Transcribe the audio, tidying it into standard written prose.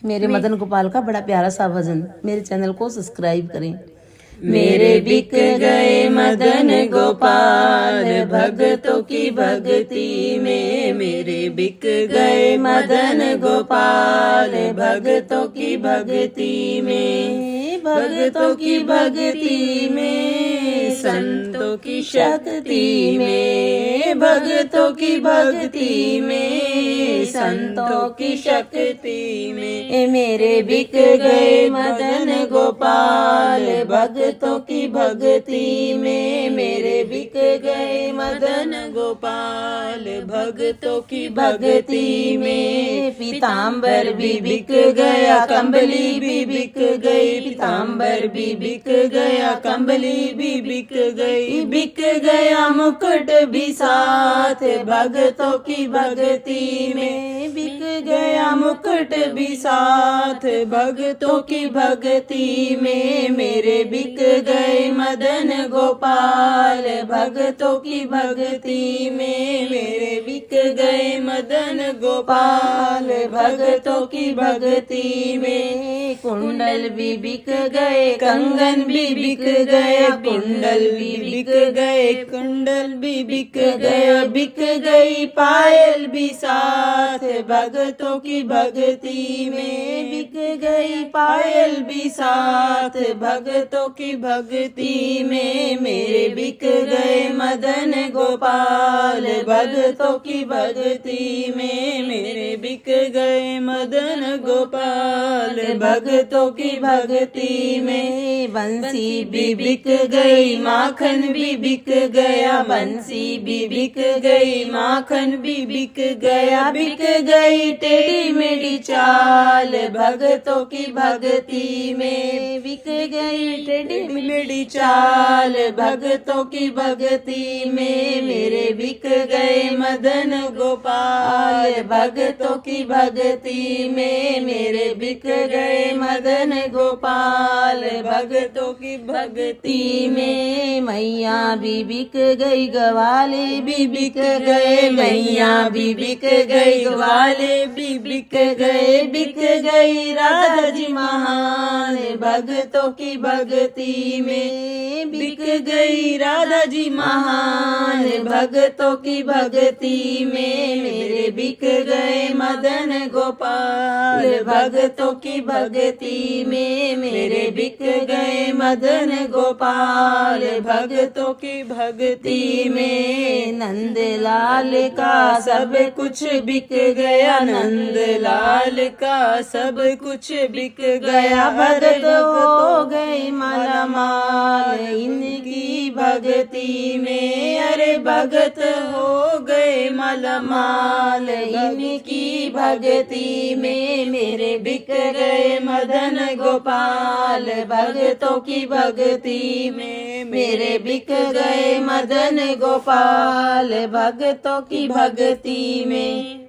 मेरे मदन गोपाल का बड़ा प्यारा सा भजन। मेरे चैनल को सब्सक्राइब करें। मेरे बिक गए मदन गोपाल भगतों की भक्ति में, मेरे बिक गए मदन गोपाल भगतों की भक्ति में, भगतों की भक्ति में, संतों की शक्ति में, भगतों की भक्ति में, संतों की शक्ति में, मेरे बिक गए मदन गोपाल भगतों की भक्ति में, मेरे बिक गए मदन गोपाल भगतों की भक्ति में। पीताम्बर भी बिक गया, कंबली भी बिक गई, पीताम्बर भी बिक गया, कंबली भी बिक गई, बिक गया मुकुट भी साथ भगतों की भक्ति में, बिक गया मुकुट भी साथ भगतों की भक्ति में, मेरे बिक गए मदन गोपाल भगतों की भक्ति में, मेरे बिक गए मदन गोपाल भगतों की भक्ति में। कुंडल भी बिक गए, कंगन भी बिक गया, कुंडल भी बिक गए, कुंडल भी बिक गया, बिक गई पायल भी साथ भगतों की भक्ति में, बिक गई पायल भी साथ भगतों की भक्ति में, मेरे बिक गए मदन गोपाल भगतों की भक्ति में, मेरे बिक गए मदन गोपाल भगतों की भक्ति में। बंसी भी बिक गई, माखन भी बिक गया, बंसी भी बिक गई, माखन भी बिक गया, बिक गई टेढ़ी मेढ़ी चाल भगतों की भक्ति में, बिक गई टेढ़ी मेढ़ी चाल भगतों की भक्ति में, मेरे बिक गए मदन गोपाल भगतों की भक्ति में, मेरे बिक गए मदन गोपाल भगतों की भक्ति में। मैया भी बिक गई, ग्वाले भी बिक गए, मैया भी बिक गई, ग्वाले भी बिक गए, बिक गई राधा जी महान भगतों की भक्ति में, बिक गई राधा जी महान भगतों की भक्ति में, मेरे बिक गए मदन गोपाल भगतों की भक्ति में, मेरे बिक गए मदन गोपाल भगतों की भक्ति में। नंदलाल का सब कुछ बिक गया, नंदलाल का सब कुछ बिक गया, भगत हो गई मालामाल इनकी भक्ति में, अरे भगत हो गए मालामाल इनकी भक्ति में, मेरे बिक गए मदन गोपाल भगतों की भक्ति में, मेरे बिक गए मदन गोपाल भगतों की भक्ति में।